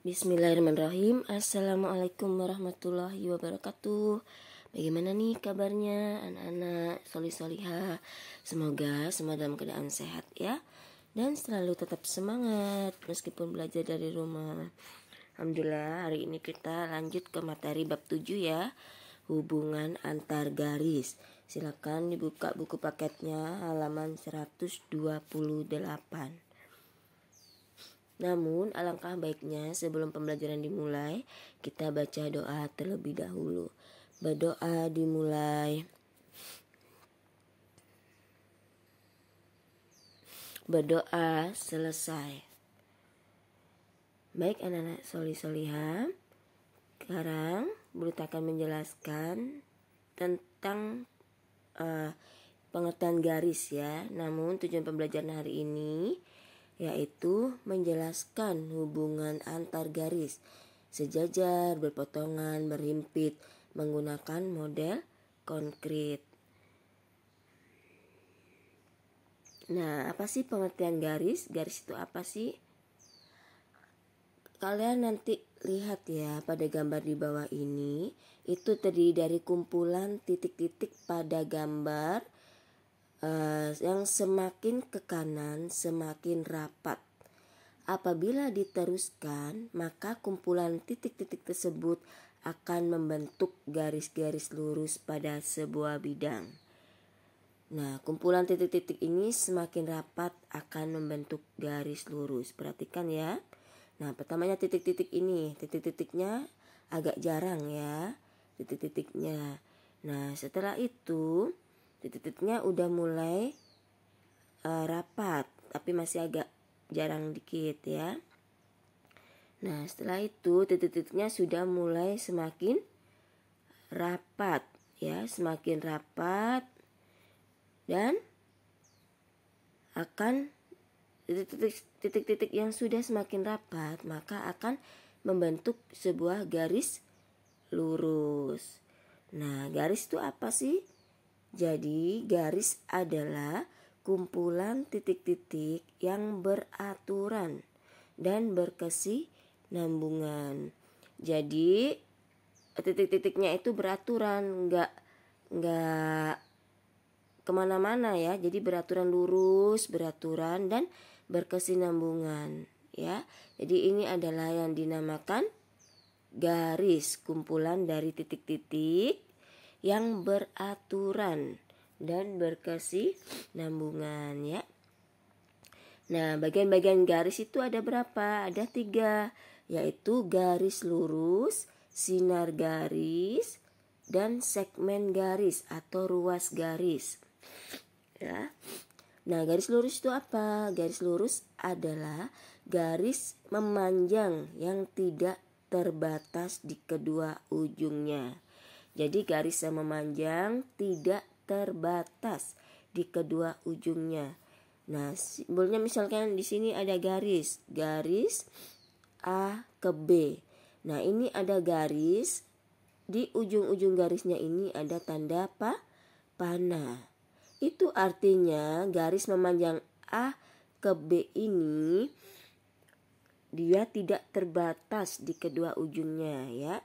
Bismillahirrahmanirrahim. Assalamualaikum warahmatullahi wabarakatuh. Bagaimana nih kabarnya anak-anak solih-solihah? Semoga semua dalam keadaan sehat ya, dan selalu tetap semangat meskipun belajar dari rumah. Alhamdulillah, hari ini kita lanjut ke materi bab 7 ya, hubungan antar garis. Silakan dibuka buku paketnya halaman 128. Namun alangkah baiknya sebelum pembelajaran dimulai, kita baca doa terlebih dahulu. Berdoa dimulai. Berdoa selesai. Baik anak-anak solih-solihah, sekarang Bunda akan menjelaskan tentang pengertian garis ya. Namun tujuan pembelajaran hari ini yaitu menjelaskan hubungan antar garis sejajar, berpotongan, berhimpit menggunakan model konkret. Nah, apa sih pengertian garis? Garis itu apa sih? Kalian nanti lihat ya pada gambar di bawah ini, itu terdiri dari kumpulan titik-titik pada gambar yang semakin ke kanan semakin rapat. Apabila diteruskan, maka kumpulan titik-titik tersebut akan membentuk garis-garis lurus pada sebuah bidang. Nah, kumpulan titik-titik ini semakin rapat akan membentuk garis lurus. Perhatikan ya. Nah, pertamanya titik-titik ini, titik-titiknya agak jarang ya, titik-titiknya. Nah, setelah itu titik-titiknya udah mulai rapat, tapi masih agak jarang dikit ya. Nah, setelah itu titik-titiknya sudah mulai semakin rapat ya, semakin rapat, dan akan titik-titik yang sudah semakin rapat maka akan membentuk sebuah garis lurus. Nah, garis itu apa sih? Jadi garis adalah kumpulan titik-titik yang beraturan dan berkesinambungan. Jadi titik-titiknya itu beraturan, nggak kemana-mana ya. Jadi beraturan lurus, beraturan dan berkesinambungan ya. Jadi ini adalah yang dinamakan garis, kumpulan dari titik-titik yang beraturan dan berkesinambungan ya. Nah, bagian-bagian garis itu ada berapa? Ada 3, yaitu garis lurus, sinar garis, dan segmen garis atau ruas garis ya. Nah, garis lurus itu apa? Garis lurus adalah garis memanjang yang tidak terbatas di kedua ujungnya. Jadi garis yang memanjang tidak terbatas di kedua ujungnya. Nah, simbolnya misalkan di sini ada garis A ke B. Nah, ini ada garis, di ujung-ujung garisnya ini ada tanda panah. Itu artinya garis memanjang A ke B ini dia tidak terbatas di kedua ujungnya ya.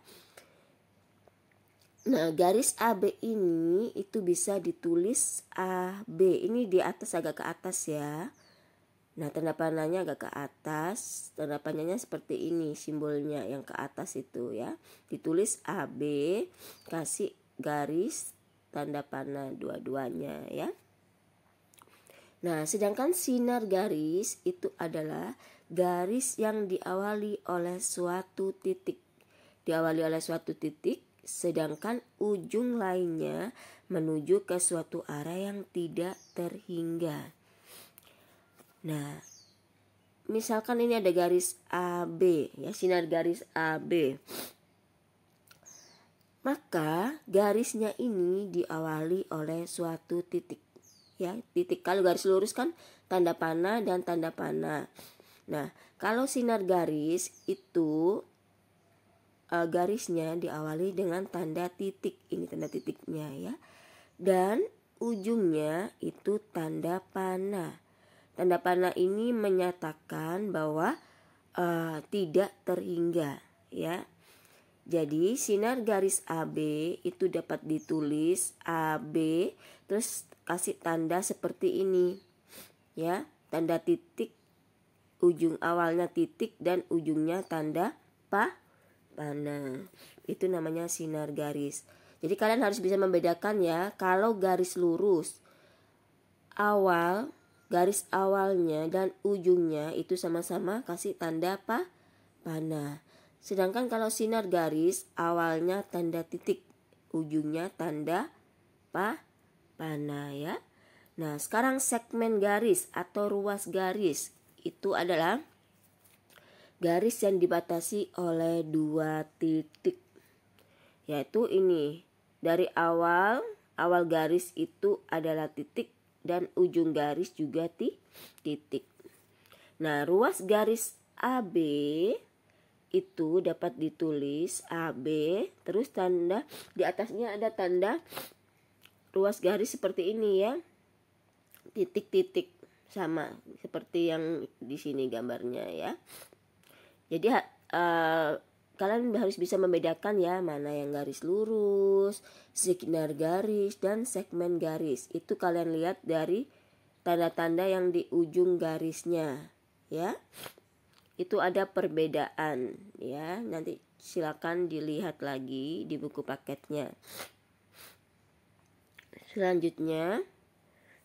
Nah, garis AB ini itu bisa ditulis AB. Ini di atas, agak ke atas ya. Nah, tanda panahnya agak ke atas. Tanda panahnya seperti ini simbolnya yang ke atas itu ya. Ditulis AB, kasih garis tanda panah dua-duanya ya. Nah, sedangkan sinar garis itu adalah garis yang diawali oleh suatu titik. Sedangkan ujung lainnya menuju ke suatu arah yang tidak terhingga. Nah, misalkan ini ada garis AB ya, sinar garis AB. Maka garisnya ini diawali oleh suatu titik. Ya, titik. Kalau garis lurus kan tanda panah dan tanda panah. Nah, kalau sinar garis itu garisnya diawali dengan tanda titik. Ini tanda titiknya ya. Dan ujungnya itu tanda panah. Tanda panah ini menyatakan bahwa tidak terhingga ya. Jadi sinar garis AB itu dapat ditulis AB terus kasih tanda seperti ini ya, tanda titik, ujung awalnya titik dan ujungnya tanda panah. Itu namanya sinar garis. Jadi kalian harus bisa membedakan ya, kalau garis lurus garis awalnya dan ujungnya itu sama-sama kasih tanda panah. Sedangkan kalau sinar garis awalnya tanda titik, ujungnya tanda panah ya. Nah, sekarang segmen garis atau ruas garis itu adalah garis yang dibatasi oleh 2 titik. Yaitu ini, dari awal garis itu adalah titik dan ujung garis juga titik. Nah, ruas garis AB itu dapat ditulis AB terus tanda di atasnya ada tanda ruas garis seperti ini ya, titik-titik sama seperti yang di sini gambarnya ya. Jadi kalian harus bisa membedakan ya, mana yang garis lurus, sinar garis dan segmen garis. Itu kalian lihat dari tanda-tanda yang di ujung garisnya ya. Itu ada perbedaan ya, nanti silakan dilihat lagi di buku paketnya. Selanjutnya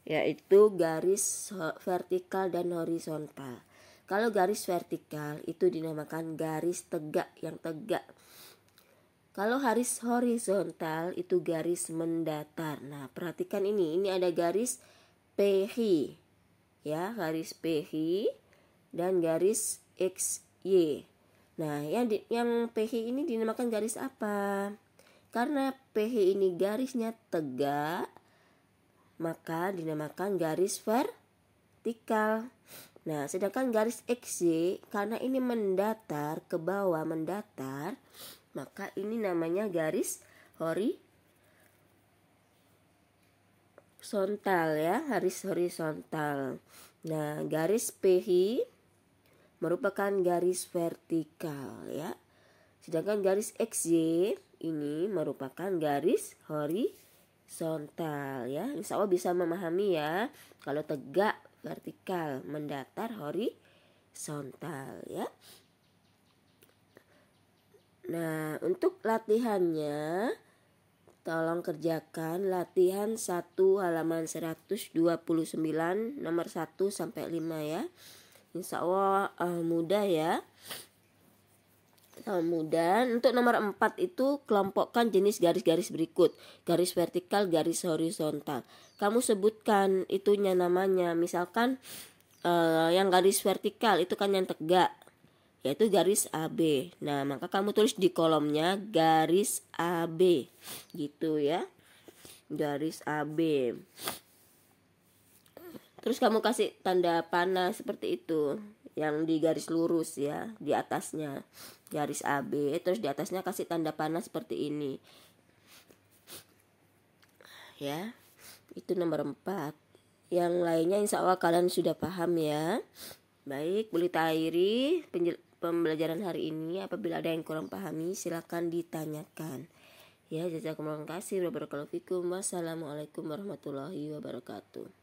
yaitu garis vertikal dan horizontal. Kalau garis vertikal itu dinamakan garis tegak yang tegak. Kalau garis horizontal itu garis mendatar. Nah, perhatikan ini ada garis PH ya, garis PH dan garis XY. Nah, yang PH ini dinamakan garis apa? Karena PH ini garisnya tegak, maka dinamakan garis vertikal. Nah, sedangkan garis XY karena ini mendatar ke bawah, maka ini namanya garis horizontal ya, garis horizontal. Nah, garis PH merupakan garis vertikal ya. Sedangkan garis XY ini merupakan garis horizontal ya. Insya Allah bisa memahami ya. Kalau tegak vertikal, mendatar horizontal ya. Nah, untuk latihannya tolong kerjakan latihan 1 halaman 129 nomor 1 sampai 5 ya. Insya Allah mudah ya. Mudah. Untuk nomor 4 itu kelompokkan jenis garis-garis berikut. Garis vertikal, garis horizontal. Kamu sebutkan itunya namanya. Misalkan yang garis vertikal itu kan yang tegak, yaitu garis AB. Nah, maka kamu tulis di kolomnya garis AB. Gitu ya. Garis AB. Terus kamu kasih tanda panah seperti itu, yang di garis lurus ya, di atasnya garis AB, terus di atasnya kasih tanda panah seperti ini. Ya, itu nomor 4. Yang lainnya insya Allah kalian sudah paham ya. Baik, Bu Lita akhiri pembelajaran hari ini. Apabila ada yang kurang pahami, silakan ditanyakan. Ya, jazakumullah khairan. Wassalamualaikum warahmatullahi wabarakatuh.